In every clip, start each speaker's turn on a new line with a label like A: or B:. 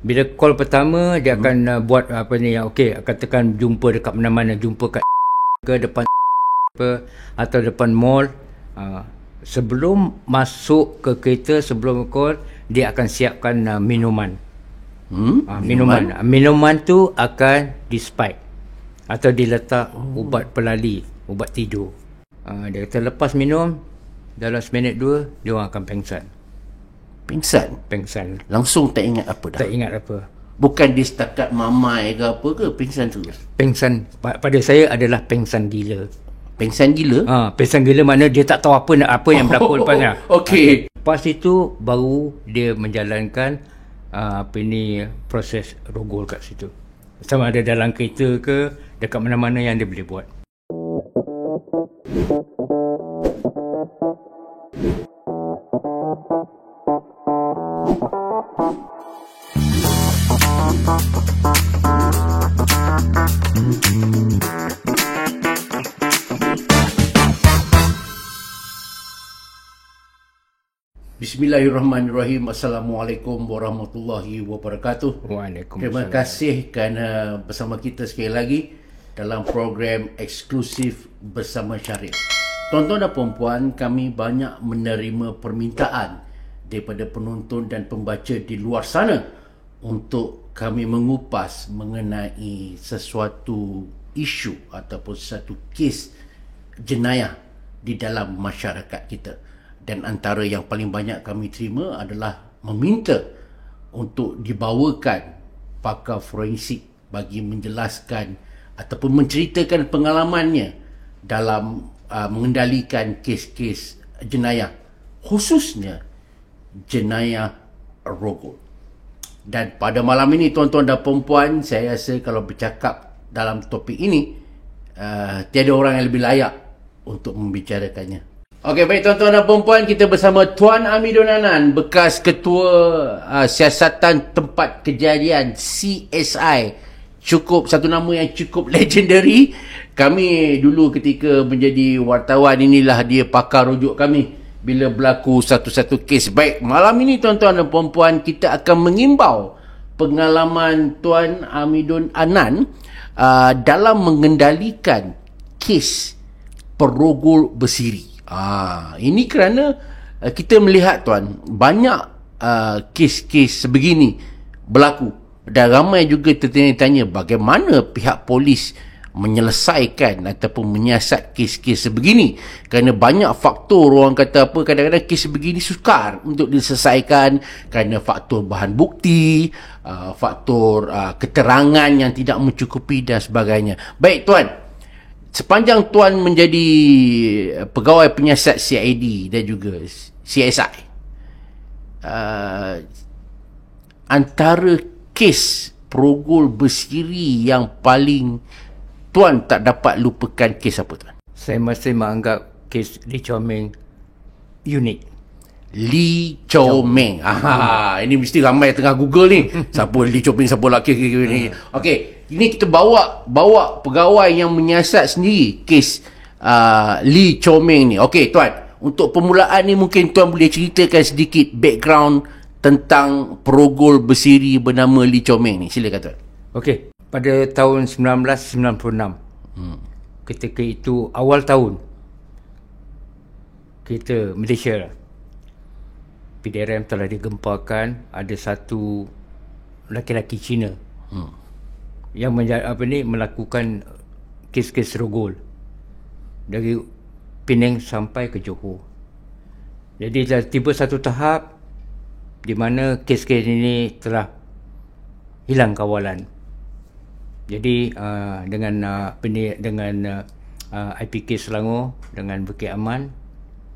A: Bila call pertama dia akan buat apa ni, okey, katakan jumpa dekat mana-mana, jumpa kat ke depan apa atau depan mall. Sebelum masuk ke kereta, sebelum call, dia akan siapkan minuman. Minuman tu akan di-spike atau diletak ubat pelali, ubat tidur. Dia kata lepas minum dalam seminit dua dia orang akan pengsan. Pengsan.
B: Langsung tak ingat apa dah.
A: Tak ingat apa.
B: Bukan dia setakat mamai ke apa ke pingsan tu?
A: Pengsan pada saya adalah pengsan gila.
B: Pingsan gila?
A: Pengsan gila makna dia tak tahu apa yang berlaku lepas ni.
B: Okey.
A: Lepas itu baru dia menjalankan proses rogol kat situ. Sama ada dalam kereta ke dekat mana-mana yang dia boleh buat.
B: Bismillahirrahmanirrahim. Assalamualaikum warahmatullahi wabarakatuh.
A: Waalaikumsalam.
B: Terima kasih kerana bersama kita sekali lagi dalam program eksklusif Bersama Syarif. Tuan-tuan dan puan-puan, kami banyak menerima permintaan daripada penonton dan pembaca di luar sana untuk kami mengupas mengenai sesuatu isu ataupun satu kes jenayah di dalam masyarakat kita. Dan antara yang paling banyak kami terima adalah meminta untuk dibawakan pakar forensik bagi menjelaskan ataupun menceritakan pengalamannya dalam mengendalikan kes-kes jenayah, khususnya jenayah rogol. Dan pada malam ini tuan-tuan dan puan-puan, saya rasa kalau bercakap dalam topik ini tiada orang yang lebih layak untuk membicarakannya. Okey, baik tuan-tuan dan puan-puan, kita bersama Tuan Amidun Anan, bekas Ketua Siasatan Tempat Kejadian CSI. Satu nama yang cukup legendary. Kami dulu ketika menjadi wartawan, inilah dia pakar rujuk kami bila berlaku satu-satu kes. Baik, malam ini tuan-tuan dan puan-puan, kita akan mengimbau pengalaman Tuan Amidun Anan dalam mengendalikan kes perogol bersiri. Ini kerana kita melihat tuan, banyak kes-kes sebegini berlaku dan ramai juga tertanya-tanya bagaimana pihak polis menyelesaikan ataupun menyiasat kes-kes sebegini, kerana banyak faktor. Orang kata apa, kadang-kadang kes sebegini sukar untuk diselesaikan kerana faktor bahan bukti, faktor keterangan yang tidak mencukupi dan sebagainya. Baik tuan, sepanjang tuan menjadi pegawai penyiasat CID dan juga CSI, antara kes perogol bersiri yang paling tuan tak dapat lupakan, kes apa tuan?
A: Saya masih menganggap kes Lee Chow Meng unik.
B: Lee Chow Meng. Ini mesti ramai tengah Google ni. Siapa Lee Chow Meng, siapa laki ni. Okey, ini kita bawa pegawai yang menyiasat sendiri kes Lee Chow Meng ni. Okey tuan, untuk permulaan ni mungkin tuan boleh ceritakan sedikit background tentang perogol bersiri bernama Lee Chow Meng ni. Silakan tuan.
A: Okey, pada tahun 1996, ketika itu awal tahun kita Malaysia, PDRM telah digempakan. Ada satu lelaki Cina yang melakukan kes-kes rogol dari Penang sampai ke Johor. Jadi dah tiba satu tahap di mana kes-kes ini telah hilang kawalan. Jadi dengan IPK Selangor dengan Bukit Aman,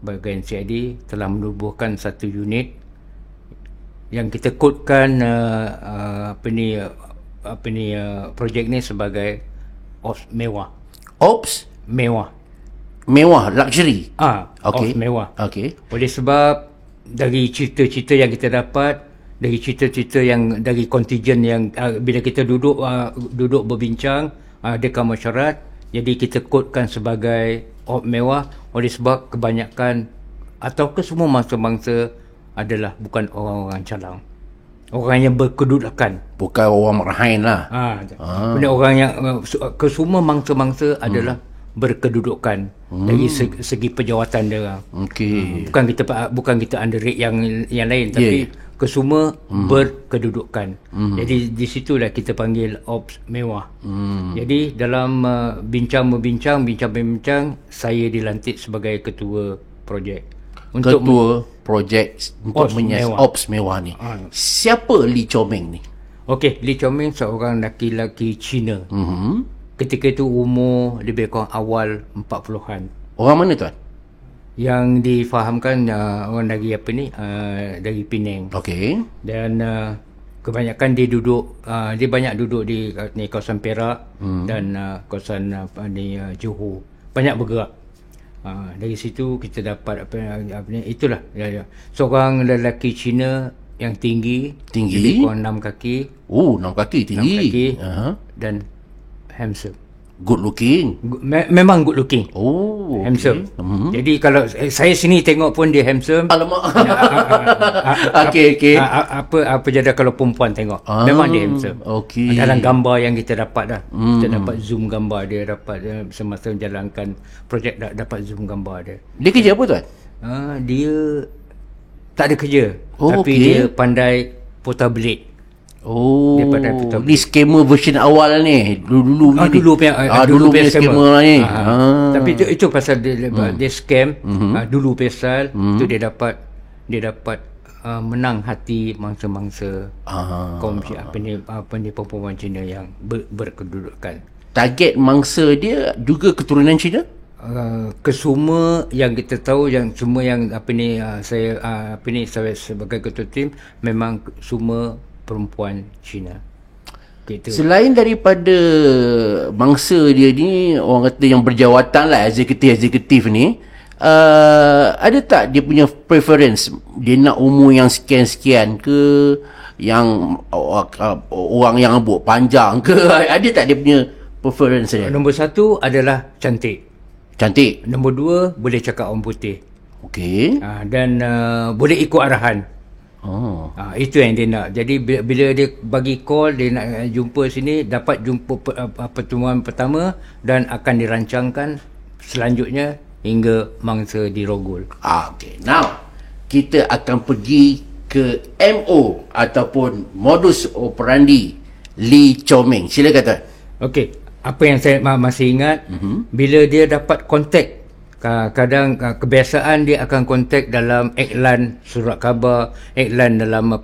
A: bahagian CID telah menubuhkan satu unit yang kita kodkan projek ni sebagai Ops Mewah.
B: Ops Mewah, luxury.
A: Ops Mewah.
B: Okey.
A: Oleh sebab dari cerita-cerita yang kita dapat, dari cerita-cerita yang dari kontijen yang bila kita duduk berbincang dengan masyarakat, jadi kita kodkan sebagai Ops Mewah. Oleh sebab kebanyakan atau kesemua mangsa-mangsa adalah bukan orang-orang calang. Orang yang berkedudukan.
B: Bukan orang merahain lah.
A: Benda orang yang kesemua mangsa-mangsa adalah berkedudukan dari segi pejawatan dia orang.
B: Okey.
A: Bukan kita underrate yang lain, tapi kesemua berkedudukan. Jadi di situlah kita panggil ops mewah. Jadi dalam bincang-bincang, saya dilantik sebagai ketua projek.
B: Ketua projek untuk ops mewah ni. Siapa Lee Chomeng ni?
A: Okey, Lee Chomeng seorang lelaki Cina. Ketika itu umur lebih kurang awal 40-an.
B: Orang mana tuan?
A: Yang difahamkan orang dari dari Penang.
B: Okey.
A: Dan kebanyakan dia banyak duduk di kawasan Perak dan kawasan Johor. Banyak bergerak. Dari situ kita dapat itulah seorang lelaki Cina yang tinggi lebih kurang 6 kaki.
B: 6 kaki tinggi.
A: 6 kaki dan handsome.
B: Good looking.
A: Memang good looking. Handsome. Jadi kalau saya sini tengok pun dia handsome.
B: Alamak. Okey.
A: Apa jadi kalau perempuan tengok. Memang dia handsome.
B: Okey.
A: Dalam gambar yang kita dapat dah. Kita dapat zoom gambar dia, dapat semasa menjalankan projek dapat zoom gambar dia.
B: Dia kerja apa tuan?
A: Dia tak ada kerja. Tapi dia pandai putar belit.
B: Ni skema version awal ni. Dulu punya skema ni.
A: Tapi itu pasal dia scam. Dulu pasal tu dia dapat menang hati mangsa-mangsa kaum perempuan Cina yang berkedudukan.
B: Target mangsa dia juga keturunan Cina?
A: Kesemua yang kita tahu, yang semua yang saya sebagai ketua tim memang semua perempuan Cina. Gitu.
B: Selain daripada mangsa dia ni, orang kata yang berjawatan lah, eksekutif ni, ada tak dia punya preference? Dia nak umur yang sekian-sekian ke, yang orang yang rambut panjang ke? Ada tak dia punya preference dia?
A: Nombor 1 adalah cantik. Nombor 2 boleh cakap orang putih.
B: Okey.
A: Dan boleh ikut arahan. Itu yang dia nak. Jadi bila dia bagi call, dia nak jumpa sini, dapat jumpa pertemuan pertama dan akan dirancangkan selanjutnya hingga mangsa dirogol.
B: Okay. Now kita akan pergi ke MO ataupun modus operandi Lee Chomeng. Silakan tuan.
A: Okey, apa yang saya masih ingat, bila dia dapat kontak, kadang kebiasaan dia akan kontak dalam iklan surat khabar, iklan dalam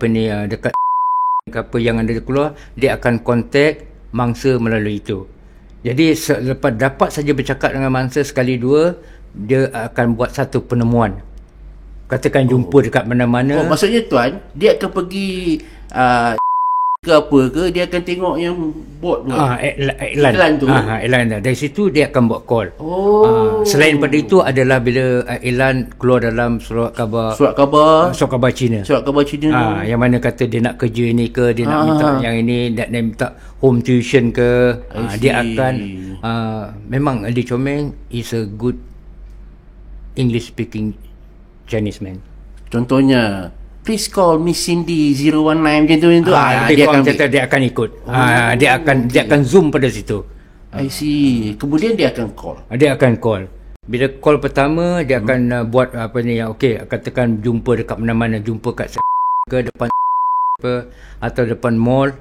A: dekat apa yang ada keluar, dia akan kontak mangsa melalui itu. Jadi selepas dapat saja bercakap dengan mangsa sekali dua, dia akan buat satu penemuan. Katakan jumpa dekat mana-mana.
B: Maksudnya tuan, dia akan pergi ke apa ke, dia akan tengok yang board tu. Iklan tu.
A: Iklan. Dari situ dia akan buat call. Selain daripada itu adalah bila iklan keluar dalam surat khabar Cina. Yang mana kata dia nak kerja ni ke, dia nak minta yang ini, dia minta home tuition ke, dia akan memang Lee Chomeng is a good English speaking Chinese man.
B: Contohnya, please call Miss Cindy 019 macam tu.
A: Dia akan ikut. Dia akan zoom pada situ.
B: I see. Kemudian dia akan call.
A: Bila call pertama, dia akan buat katakan jumpa dekat mana-mana, jumpa kat ke depan atau depan mall.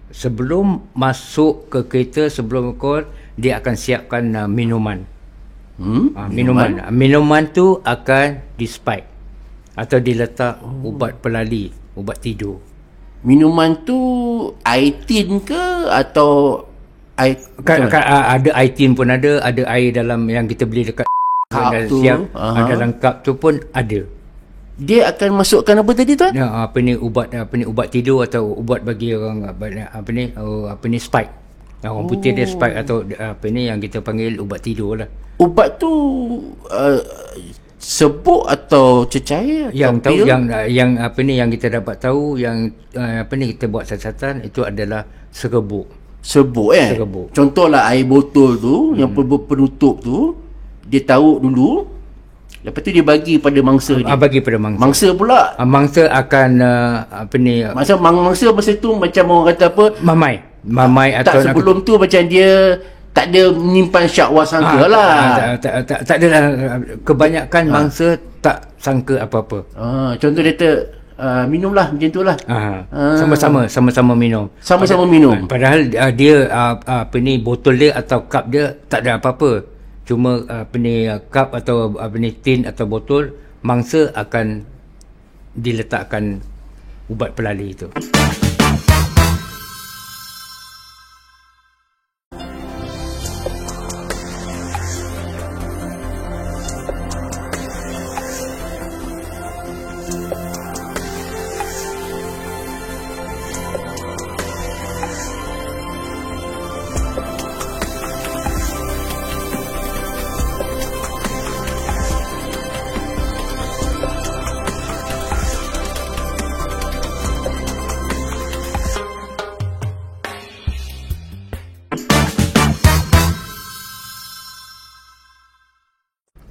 A: Sebelum masuk ke kereta, sebelum call, dia akan siapkan minuman. Minuman tu akan di-spike atau diletak ubat pelali, ubat tidur.
B: Minuman tu air-tin ke atau air?
A: Ada air-tin pun ada air dalam yang kita beli dekat
B: cup tu.
A: Dalam cup tu pun ada.
B: Dia akan masukkan apa tadi tuan?
A: Ubat tidur atau ubat bagi orang spike. Orang putih dia spike atau yang kita panggil ubat tidur lah.
B: Ubat tu sebuk atau cecair
A: yang
B: atau
A: tahu yang kita dapat tahu yang kita buat siasatan itu adalah serbuk.
B: Serbuk. Contohlah air botol tu yang penutup tu dia taruh dulu, Lepas tu dia bagi pada mangsa dia.
A: Bagi pada mangsa.
B: Mangsa pula.
A: Mangsa akan
B: Mangsa tu macam orang kata apa?
A: Mamai atau
B: tak sebelum tu macam dia tak ada menyimpan syakwa sangka lah.
A: Tak ada lah. Kebanyakan mangsa tak sangka apa-apa.
B: Contoh dia kata minumlah macam tu lah.
A: Sama-sama minum.
B: Sama-sama minum.
A: Padahal dia botol dia atau cup dia tak ada apa-apa. Cuma cup atau tin atau botol, mangsa akan diletakkan ubat pelali itu.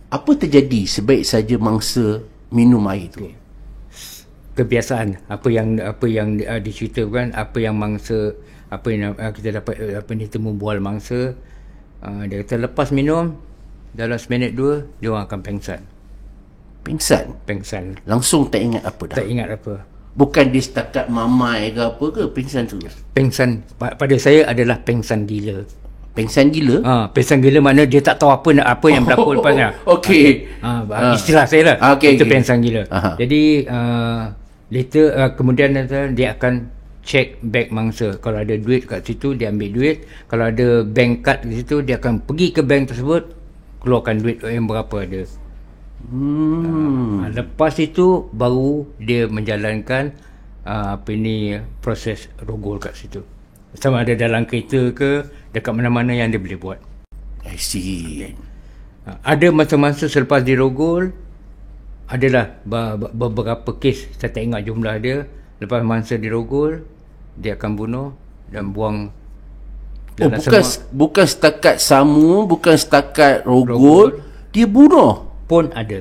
B: Apa terjadi sebaik saja mangsa minum air tu?
A: Kebiasaan apa yang diceritakan, apa yang mangsa, apa yang kita dapat temu bual mangsa, dia kata lepas minum dalam seminit dua dia orang akan pengsan. Langsung
B: tak ingat apa dah.
A: Tak ingat apa.
B: Bukan dia setakat mamai ke apa ke, pengsan tu.
A: Pengsan pada saya adalah pengsan gila.
B: Pengsan gila?
A: Pengsan gila makna dia tak tahu apa yang berlaku lepasnya.
B: Okey.
A: Istilah saya lah. Itu pengsan gila. Jadi later kemudian dia akan check beg mangsa. Kalau ada duit kat situ dia ambil duit. Kalau ada bank card di situ dia akan pergi ke bank tersebut, keluarkan duit yang berapa ada. Lepas itu baru dia menjalankan proses rogol kat situ. Sama ada dalam kereta ke, dekat mana-mana yang dia boleh buat.
B: I see.
A: Ada masa-masa selepas dirogol, adalah beberapa kes, saya tak ingat jumlah dia. Lepas masa dirogol, dia akan bunuh dan buang.
B: Bukan setakat samu, bukan setakat rogol, dia bunuh
A: pun ada.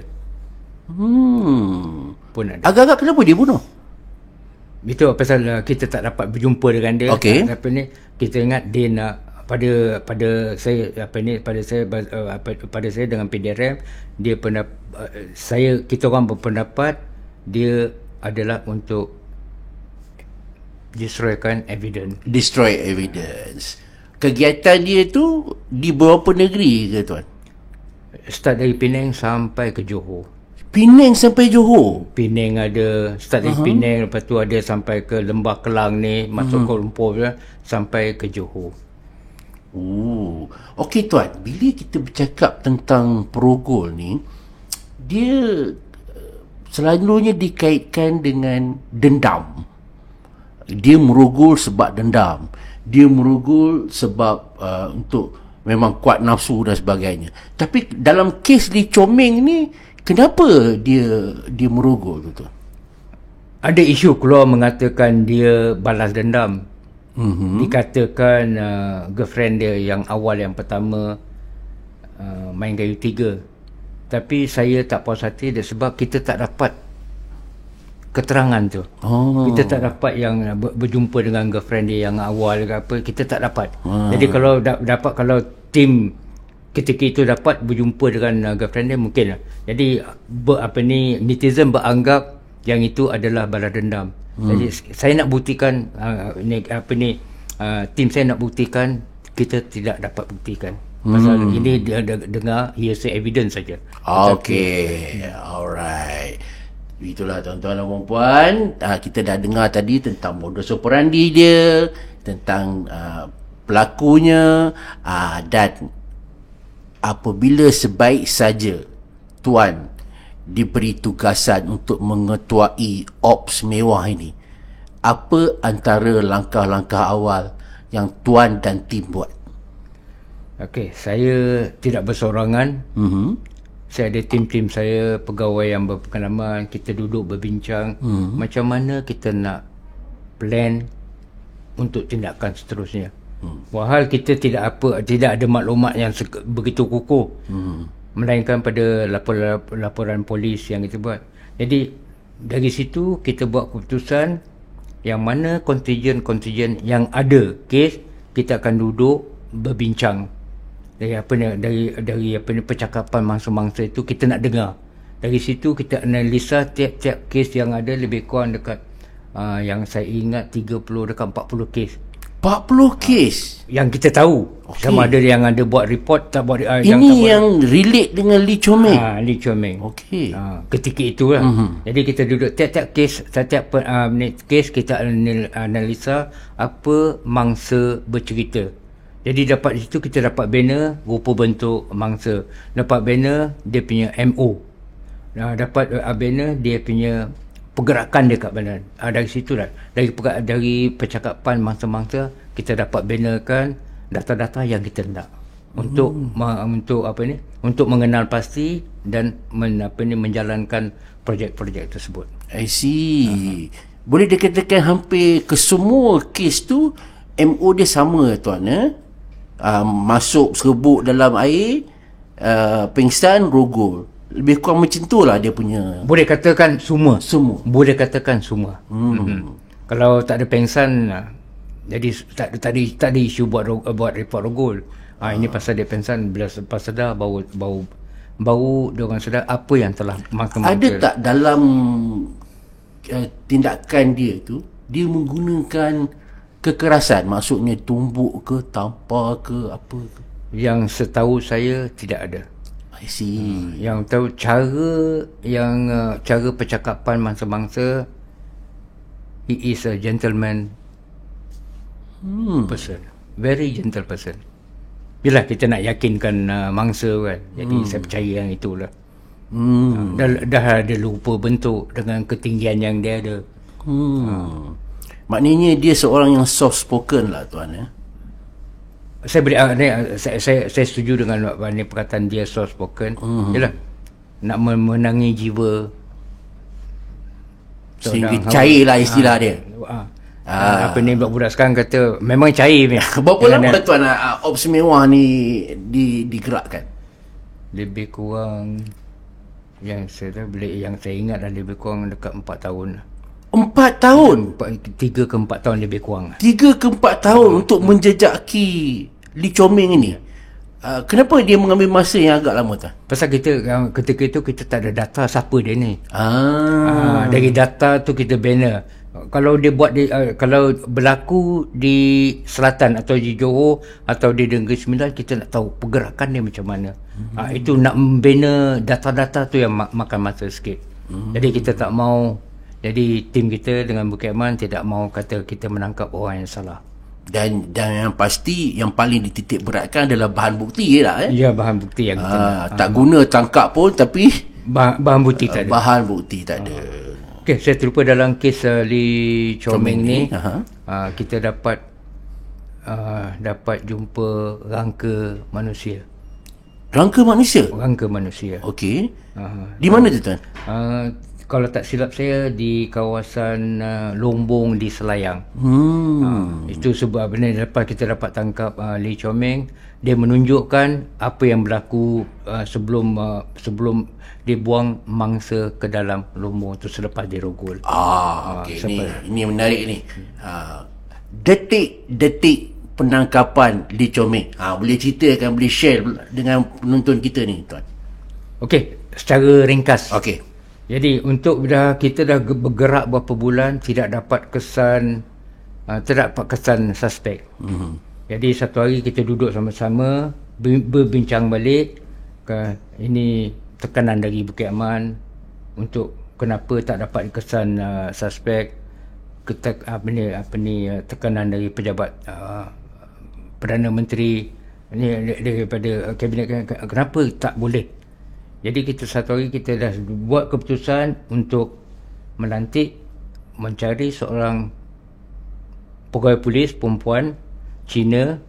A: Pun ada.
B: Agak-agak kenapa dia bunuh?
A: Itu pasal kita tak dapat berjumpa dengan dia.
B: Okey.
A: Kita ingat dia nak pada saya dengan PDRM, dia kita orang berpendapat dia adalah untuk destroy evidence. Kegiatan dia tu di beberapa negeri ke tuan? Start dari Penang sampai ke Johor.
B: Penang sampai Johor?
A: Penang ada, start dari Penang, lepas tu ada sampai ke Lembah Kelang ni, masuk Kuala Lumpur sampai ke Johor.
B: Okey tuan, bila kita bercakap tentang perogol ni, dia selalunya dikaitkan dengan dendam. Dia merogol sebab dendam. Dia merogol sebab untuk memang kuat nafsu dan sebagainya. Tapi dalam kes Lee Coming ni, kenapa dia merogol tu?
A: Ada isu keluar mengatakan dia balas dendam. Dikatakan girlfriend dia yang awal, yang pertama main kayu tiga. Tapi saya tak puas hati dia sebab kita tak dapat keterangan tu. Kita tak dapat yang berjumpa dengan girlfriend dia yang awal ke apa, kita tak dapat. Jadi kalau kalau tim ketika itu dapat berjumpa dengan girlfriend dia, mungkin lah. Jadi netizen beranggap yang itu adalah balas dendam. Jadi saya nak buktikan tim saya nak buktikan, kita tidak dapat buktikan. Pasal ini dia dengar hearsay evidence saja.
B: Okay, alright. Itulah tuan-tuan dan puan-puan, kita dah dengar tadi tentang modus operandi dia, tentang pelakunya, dan apabila sebaik saja tuan diberi tugasan untuk mengetuai ops mewah ini, apa antara langkah-langkah awal yang tuan dan tim buat?
A: Okey, saya tidak bersorangan. Saya ada tim-tim saya, pegawai yang berpengalaman. Kita duduk berbincang macam mana kita nak plan untuk tindakan seterusnya. Walhal kita tidak ada maklumat yang begitu kukuh. melainkan pada laporan polis yang kita buat. Jadi dari situ kita buat keputusan yang mana kontijen yang ada kes, kita akan duduk berbincang dari percakapan mangsa-mangsa itu kita nak dengar. Dari situ kita analisa tiap-tiap kes yang ada, lebih kurang dekat yang saya ingat 30 dekat 40 kes.
B: 40 kes
A: yang kita tahu. Okay. Sama ada yang ada buat report, tak buat.
B: Ini yang relate dengan Lee Chomeng.
A: Lee Chomeng.
B: Okey.
A: Ketika itulah. Jadi kita duduk tiap-tiap kes, setiap kes kita analisa apa mangsa bercerita. Jadi dapat di situ kita dapat banner rupa bentuk mangsa. Dapat banner dia punya MO. Dapat banner dia punya pergerakan dia kat mana. Dari situ lah. Dari percakapan mangsa-mangsa kita dapat bannerkan data-data yang kita nak untuk untuk mengenal pasti dan menjalankan projek-projek tersebut.
B: I see. Boleh dikatakan hampir ke semua kes tu MO dia sama tuan, masuk serbuk dalam air, pingsan, rogol. Lebih kurang macam tu lah dia punya.
A: Boleh katakan semua. Boleh katakan semua. Kalau tak ada pengsan, jadi tak ada isu buat report rogol. Ini pasal dia pengsan, bila lepas sedar baru dia orang sedar apa yang telah mangsa-mangsa.
B: Ada tak dalam tindakan dia tu dia menggunakan kekerasan, maksudnya tumbuk ke, tampar ke, apa ke?
A: Yang setahu saya tidak ada.
B: I see.
A: Yang tahu cara percakapan mangsa-mangsa, he is a gentleman person, very gentle person. Bila kita nak yakinkan mangsa kan, jadi saya percaya yang itulah. Dah ada rupa bentuk dengan ketinggian yang dia ada.
B: Maknanya dia seorang yang soft spoken lah tuan,
A: Saya setuju dengan perkataan dia soft spoken. Yalah, nak memenangi jiwa
B: sehingga cair lah istilah dia.
A: Budak sekarang kata memang cair.
B: Berapa lama tuan Ops Mewah ni digerakkan?
A: Lebih kurang yang saya ingat dah lebih kurang dekat 4 tahun.
B: 4 tahun?
A: 3 ke 4 tahun lebih kurang.
B: 3 ke 4 tahun untuk menjejaki Lee Chomeng ini. Kenapa dia mengambil masa yang agak lama tu?
A: Pasal ketika itu kita tak ada data siapa dia ni. Dari data tu kita banner. Kalau dia buat kalau berlaku di selatan atau di Johor atau di Negeri Sembilan, kita nak tahu pergerakan dia macam mana. Itu nak membina data-data tu yang makan masa sikit. Jadi kita tak mau, jadi tim kita dengan Bukit Aman tidak mau kata kita menangkap orang yang salah.
B: Dan yang pasti yang paling dititik beratkan adalah bahan bukti lah.
A: Ya, bahan bukti yang kita nak.
B: Tak guna tangkap pun, tapi
A: bahan bukti tak ada.
B: Bahan bukti tak ada.
A: Okey, saya terlupa dalam kes Lee Chomeng ni, kita dapat jumpa rangka manusia.
B: Rangka manusia?
A: Rangka manusia.
B: Okey. Di mana tu tuan?
A: Kalau tak silap saya di kawasan Lombong di Selayang. Itu sebab benar lepas kita dapat tangkap Lee Chomeng, dia menunjukkan apa yang berlaku sebelum dibuang mangsa ke dalam Lombong tu selepas dirogol.
B: Okey, ini menarik ni. Detik-detik penangkapan Lee Chomeng. Boleh ceritakan, boleh share dengan penonton kita ni tuan.
A: Okey, secara ringkas.
B: Okey.
A: Jadi kita dah bergerak berapa bulan, tidak dapat kesan suspek. Jadi satu hari kita duduk sama-sama berbincang balik ini tekanan dari Bukit Aman untuk kenapa tak dapat kesan suspek, tekanan dari pejabat Perdana Menteri ni daripada kabinet, kenapa tak boleh. Jadi kita satu hari kita dah buat keputusan untuk mencari seorang pegawai polis perempuan Cina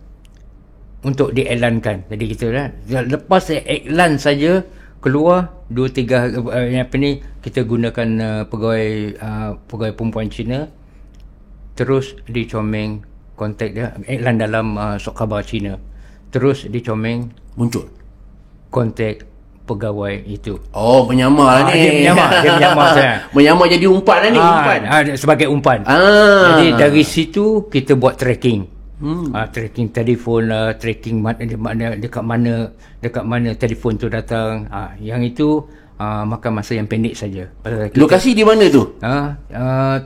A: untuk diiklankan. Jadi kita lepas iklan saja keluar 2-3 kita gunakan pegawai perempuan Cina. Terus Lee Chomeng kontak dia, iklan dalam Surat Khabar Cina. Terus Lee Chomeng
B: muncul,
A: kontak pegawai itu.
B: Oh, menyamar ni.
A: Dia menyamar saya.
B: Menyamar jadi umpan lah ni, umpan.
A: Sebagai umpan. Jadi dari situ kita buat tracking. Tracking telefon lah, tracking dekat mana telefon tu datang. Yang itu makan masa yang pendek saja.
B: Lokasi di mana tu?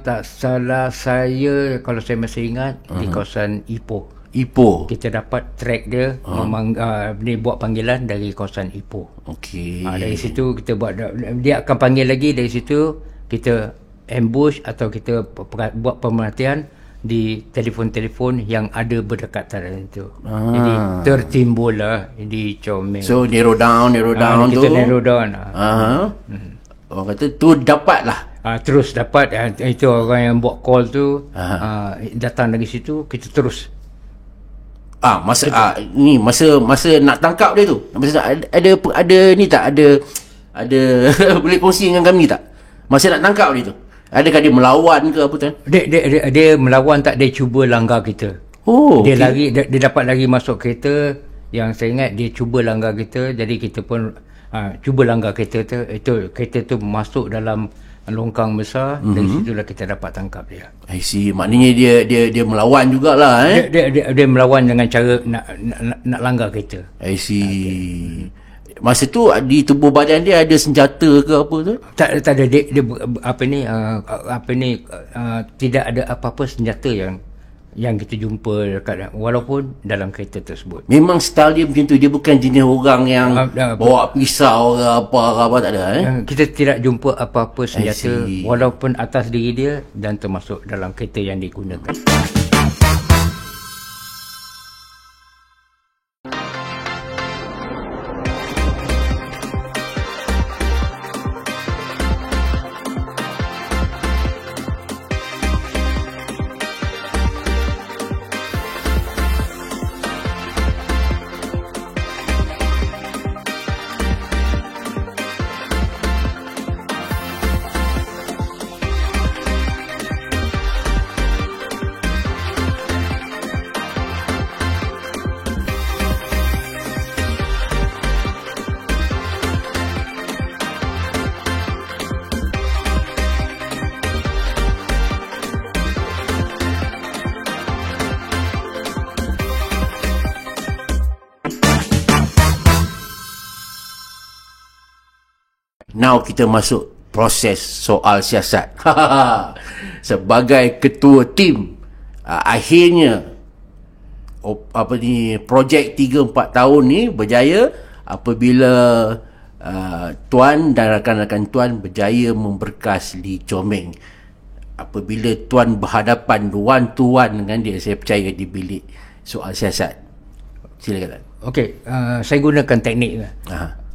A: Tak salah saya, kalau saya masih ingat, di kawasan Ipoh. Kita dapat track dia, dia buat panggilan dari kawasan Ipoh.
B: Okey.
A: Dari situ kita buat, dia akan panggil lagi, dari situ kita ambush atau kita buat pemerhatian di telefon-telefon yang ada berdekatan itu. Jadi tertimbul lah di Comel.
B: So narrow down tu.
A: Kita narrow down.
B: Orang kata tu dapat lah.
A: Terus dapat, itu orang yang buat call tu datang dari situ, kita terus
B: masa nak tangkap dia tu. Masa ada ni tak ada boleh kongsi dengan kami tak? Masa nak tangkap dia tu. Adakah dia melawan ke apa tu?
A: Dia melawan tak, dia cuba langgar kita. Dia lari, dia dapat lari masuk kereta. Yang saya ingat dia cuba langgar kita, jadi kita pun cuba langgar kereta tu. Itu kereta tu masuk dalam longkang besar. Dari situlah kita dapat tangkap dia.
B: I see. Maknanya dia melawan jugalah
A: Dia melawan dengan cara nak langgar kereta.
B: I see. Masa tu di tubuh badan dia ada senjata ke apa tu?
A: Tak ada. Dia tidak ada apa-apa senjata yang kita jumpa dekat, walaupun dalam kereta tersebut.
B: Memang style dia macam tu. Dia bukan jenis orang yang bawa pisau ke apa tak ada.
A: Kita tidak jumpa apa-apa senjata walaupun atas diri dia dan termasuk dalam kereta yang digunakan.
B: Now kita masuk proses soal siasat. Sebagai ketua tim, akhirnya projek 3-4 tahun ni berjaya apabila tuan dan rakan-rakan tuan berjaya memberkas Lee Chomeng. Apabila tuan berhadapan one to one dengan dia, saya percaya di bilik soal siasat. Silakan.
A: Okey, saya gunakan teknik.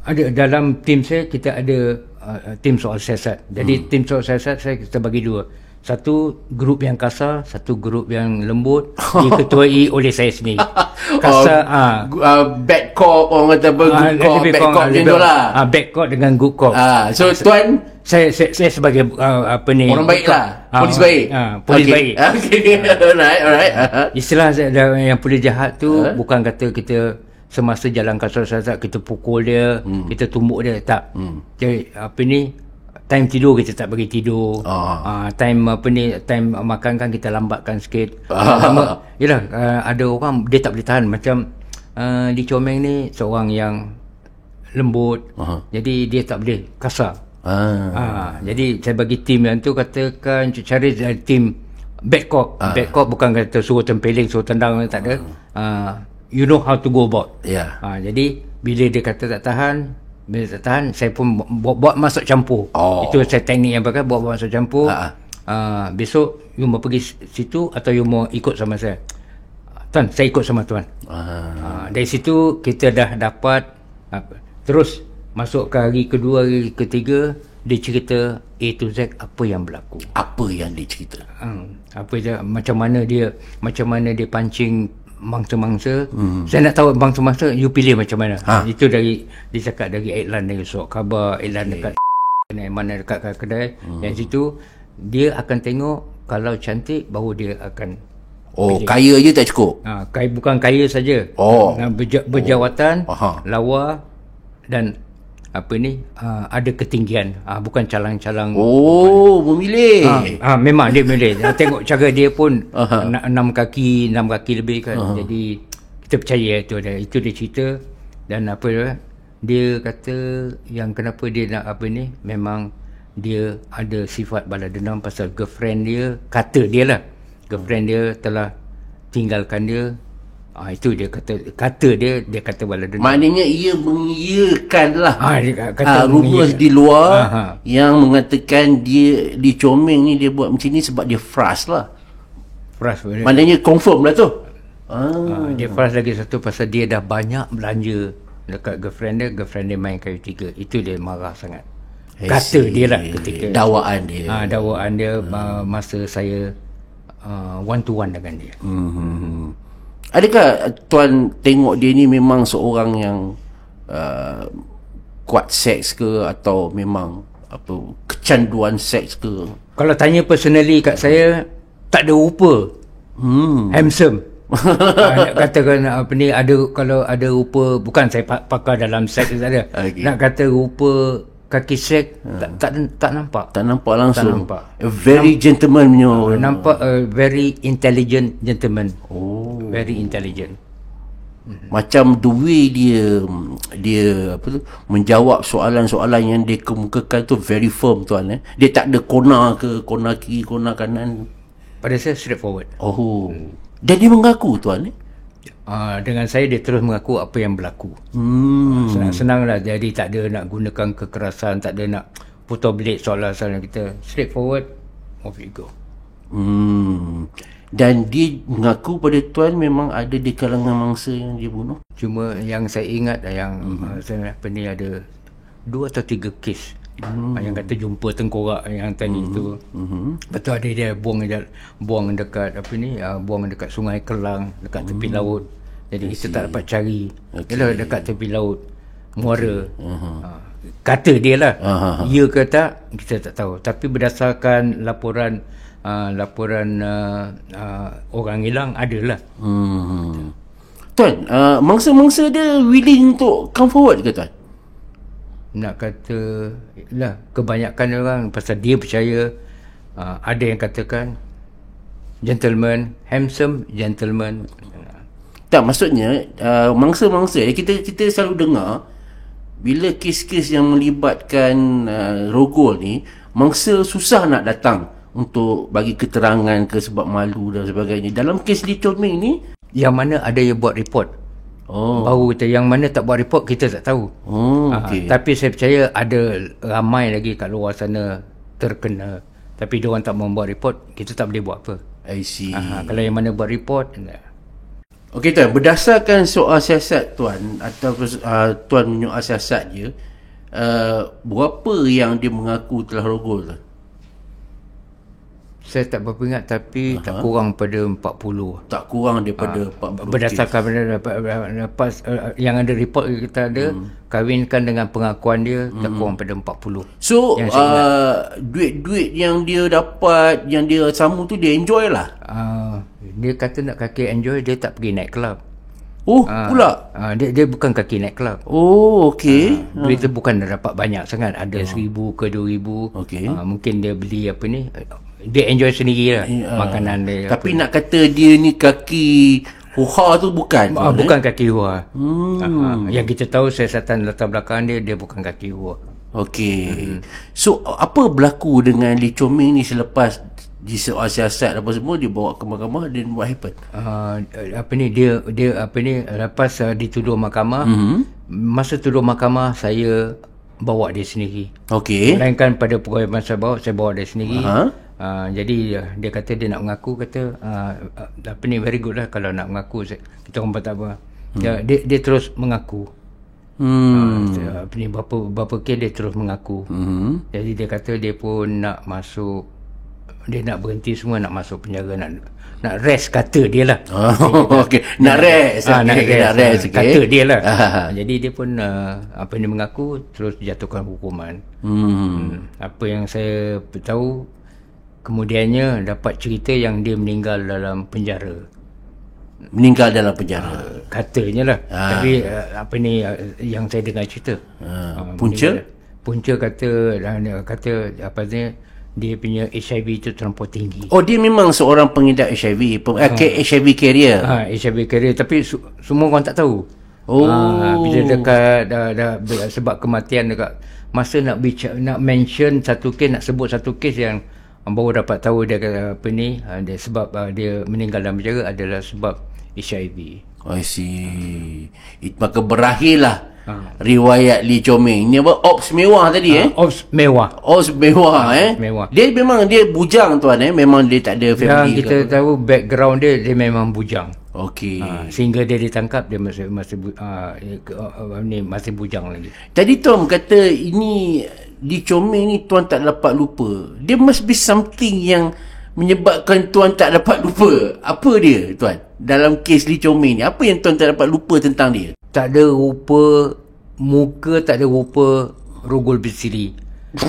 A: Ada dalam tim saya, kita ada tim soal siasat. Jadi tim soal siasat kita bagi dua. Satu grup yang kasar, satu grup yang lembut, diketuai oleh saya sendiri. Kasar,
B: bad cop, orang kata good cop, bad cop macam tu lah.
A: Bad cop dengan good cop.
B: So tuan,
A: saya sebagai
B: orang baik lah, polis baik.
A: Polis baik.
B: Okay. Alright.
A: Istilah yang polis jahat tu bukan kata kita semasa jalan kasar siasat kita pukul dia, kita tumbuk dia, tak. Jadi time tidur kita tak bagi tidur. Time makan kan kita lambatkan sikit. Yalah, ada orang dia tak boleh tahan. Macam Lee Chomeng ni seorang yang lembut. Jadi dia tak boleh kasar. Jadi saya bagi tim yang tu, katakan cari tim bad cop. Bad cop bukan kata suruh tempeling, suruh tendang, tak ada. You know how to go about. Jadi bila dia kata tak tahan, saya pun buat masuk campur. Itu saya teknik yang pakai, buat masuk campur. Besok you mau pergi situ atau you mau ikut sama saya? Tuan, saya ikut sama tuan. Dari situ kita dah dapat terus masuk ke hari kedua, hari ketiga, dia cerita A to Z apa yang berlaku.
B: Apa yang dia cerita?
A: Macam mana dia pancing mangsa-mangsa. Saya nak tahu mangsa-mangsa, you pilih macam mana. Itu dia cakap dari iklan, dari surat khabar, iklan dekat mana dekat kedai. Yang situ dia akan tengok, kalau cantik baru dia akan pilih.
B: Kaya je tak cukup?
A: Bukan kaya saja. Berjawatan, lawa dan ada ketinggian, bukan calang-calang.
B: Oh, memilih.
A: Memang dia milih. Tengok cara dia pun 6 kaki lebih kan. Jadi kita percaya itu dia cerita. Dan dia kata yang kenapa dia nak memang dia ada sifat balas dendam pasal girlfriend dia, kata dia telah tinggalkan dia. Itu dia kata dia kata balas dendam.
B: Maknanya ia mengiyakan lah
A: mengiyakan.
B: rumours di luar yang mengatakan dia di Comeng ni dia buat macam ni sebab dia frust lah. Maknanya confirm lah tu.
A: Dia frust lagi satu pasal dia dah banyak belanja dekat girlfriend dia main kayu tiga. Itu dia marah sangat. Kata dia lah ketika
B: dakwaan dia.
A: Masa saya one to one dengan dia.
B: Adakah tuan tengok dia ni memang seorang yang kuat seks ke, atau memang kecanduan seks ke?
A: Kalau tanya personally kat saya, tak ada rupa. Handsome. Nak katakan kalau ada rupa, bukan saya pakar dalam seks tak ada. Okay. Nak kata rupa kaki seks tak nampak.
B: Tak nampak langsung.
A: Tak nampak.
B: A very gentleman punya.
A: Nampak a very intelligent gentleman. Very intelligent.
B: Macam the way dia menjawab soalan-soalan yang dia kemukakan tu very firm tuan. Dia tak ada kona kiri, kona kanan.
A: Pada saya straightforward.
B: Dan dia mengaku tuan.
A: Dengan saya dia terus mengaku apa yang berlaku. Senang-senanglah. Jadi tak ada nak gunakan kekerasan, tak ada nak putar belit soalan-soalan kita. Straightforward, off you go.
B: Dan dia mengaku pada tuan memang ada di kalangan mangsa yang dia bunuh.
A: Cuma yang saya ingat yang saya ada 2 atau 3 kes. Yang kata jumpa tengkorak yang tadi tu. Betul ada dia buang dekat buang dekat Sungai Kelang, dekat tepi laut. Jadi kita tak dapat cari. Dekat tepi laut muara. Kata dia lah. Ya ke tak kita tak tahu. Tapi berdasarkan laporan orang hilang adalah.
B: Tuan, mangsa-mangsa dia willing untuk come forward ke tuan?
A: Nak kata lah, kebanyakan orang pasal dia percaya, ada yang katakan gentleman, handsome gentleman.
B: Tak, maksudnya mangsa-mangsa kita selalu dengar bila kes-kes yang melibatkan rogol ni, mangsa susah nak datang untuk bagi keterangan ke sebab malu dan sebagainya. Dalam kes di Comeng ni,
A: yang mana ada yang buat report, baru kita, yang mana tak buat report kita tak tahu. Tapi saya percaya ada ramai lagi kat luar sana terkena, tapi diorang tak mau buat report, kita tak boleh buat apa.
B: I see.
A: Kalau yang mana buat report.
B: Okey tuan, berdasarkan soal siasat tuan, atau tuan menyoal siasat je, berapa yang dia mengaku telah rogol tu?
A: Saya tak berapa ingat, tapi tak kurang pada 40.
B: Tak kurang daripada 40.
A: Berdasarkan lepas yang ada report kita ada, kahwinkan dengan pengakuan dia, tak kurang pada 40.
B: So duit-duit yang dia dapat, yang dia samu tu dia enjoy lah.
A: Dia kata nak kaki enjoy, dia tak pergi night club.
B: Pula
A: dia bukan kaki night club.
B: Okey.
A: Duit tu bukan dah dapat banyak sangat, ada 1,000 ke 2,000.
B: Okey.
A: Mungkin dia beli dia enjoy sendiri lah makanan dia.
B: Tapi nak kata dia ni kaki huha tu bukan.
A: Bukan kaki huha. Yang kita tahu siasatan latar belakang dia bukan kaki huha.
B: Okey. So apa berlaku dengan Lee Comeng ni selepas di soal siasat apa semua, dia bawa ke mahkamah, dan what happen?
A: Dia lepas dituduh mahkamah, masa tuduh mahkamah saya bawa dia sendiri.
B: Okey.
A: Melainkan pada pegawai masa saya bawa dia sendiri. Jadi dia kata dia nak mengaku, kata very good lah kalau nak mengaku, kita orang tak apa. Dia terus mengaku. Berapa kes dia terus mengaku. Jadi dia kata dia pun nak masuk, dia nak berhenti semua, nak masuk penjara, nak rest, kata dia lah.
B: Okey, nak rest. Nak rest.
A: Kata dia lah. Jadi dia pun dia mengaku, terus dijatuhkan hukuman. Apa yang saya tahu, kemudiannya dapat cerita yang dia meninggal dalam penjara.
B: Meninggal dalam penjara.
A: katanya lah. Tapi apa ni yang saya dengar cerita. Punca kata apa ni, dia punya HIV itu terlampau tinggi.
B: Oh, dia memang seorang pengidap HIV, HIV carrier.
A: HIV carrier, tapi semua orang tak tahu. Bila dekat dah sebab kematian dekat masa nak mention satu kes, nak sebut satu kes yang baru dapat tahu dia kata apa ni, dia sebab dia meninggal dalam penjara adalah sebab HIV.
B: I see. Maka berakhirlah riwayat Lee Chong Meng. Ni apa? Ops mewah tadi
A: Ops mewah.
B: Mewah. Dia memang dia bujang tuan memang dia tak ada family.
A: Yang kita tahu background dia memang bujang.
B: Okey.
A: Sehingga dia ditangkap dia masih bujang lagi.
B: Tadi tuan kata ini Lee Chong Meng ni tuan tak dapat lupa. Dia must be something yang menyebabkan tuan tak dapat lupa. Apa dia tuan? Dalam kes Lee Chong Meng ni, apa yang tuan tak dapat lupa tentang dia?
A: Tak ada rupa muka, tak ada rupa rogol bersiri.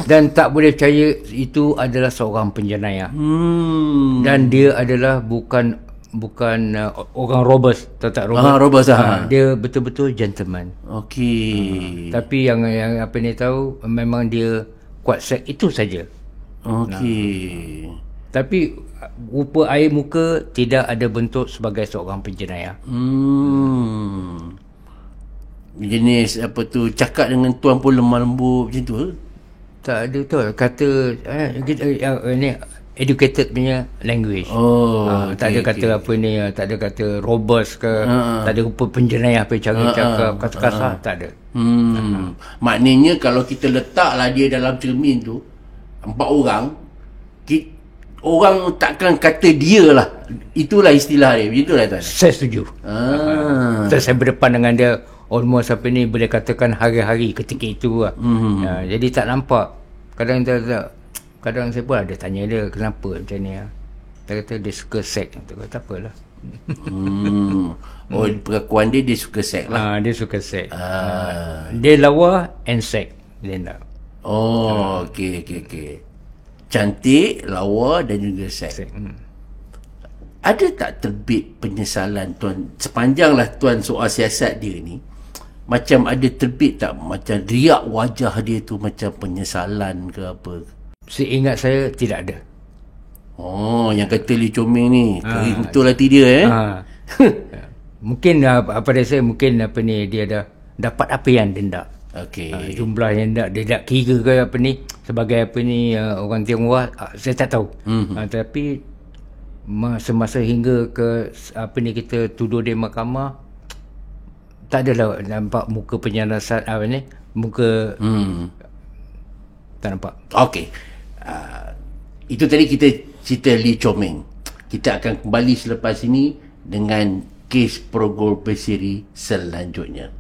A: Dan tak boleh percaya itu adalah seorang penjenayah. Dan dia adalah bukan orang robust, tak
B: robust.
A: Dia betul-betul gentleman.
B: Okey.
A: Tapi yang apa ni tahu, memang dia kuat seks itu saja.
B: Okey.
A: Tapi rupa air muka tidak ada bentuk sebagai seorang penjenayah.
B: Jenis apa tu, cakap dengan tuan pun lemah lembut macam tu.
A: Tak ada tu kata ni educated punya language. Tak ada kata apa ni, tak ada kata robust ke, tak ada rupa penjenayah apa cara cakap kasar-kasar, tak ada.
B: Maknanya kalau kita letaklah dia dalam cermin tu 4 orang, orang takkan kata dia lah. Itulah istilah dia. Begitulah tuan.
A: Saya setuju. Saya berdepan dengan dia almost apa ni, boleh katakan hari-hari ketika itu lah. Jadi tak nampak. Kadang saya pun ada tanya dia kenapa macam ni. Dia kata dia suka seks. Dia kata tak apalah.
B: Pengakuan dia suka seks lah.
A: Dia suka seks. Dia lawa and seks. Dia nak.
B: Okey. Cantik, lawa dan juga seks. Ada tak terbit penyesalan tuan sepanjanglah tuan soal siasat dia ni? Macam ada terbit tak macam riak wajah dia tu macam penyesalan ke apa?
A: Seingat saya tidak ada.
B: Yang kata Lee Chong Meng ni betul hati dia
A: Mungkin pada saya mungkin apa ni, dia dah dapat apa yang dia nak. Jumlah yang dia tak kira ke apa ni, sebagai apa ni orang Tionghoa, saya tak tahu. Tapi semasa hingga ke apa ni kita tuduh dia mahkamah, tak adalah nampak muka penyiasat apa ni, muka tak nampak.
B: Okey. Itu tadi kita cerita Lee Chong Meng. Kita akan kembali selepas ini dengan kes Progol Bersiri selanjutnya.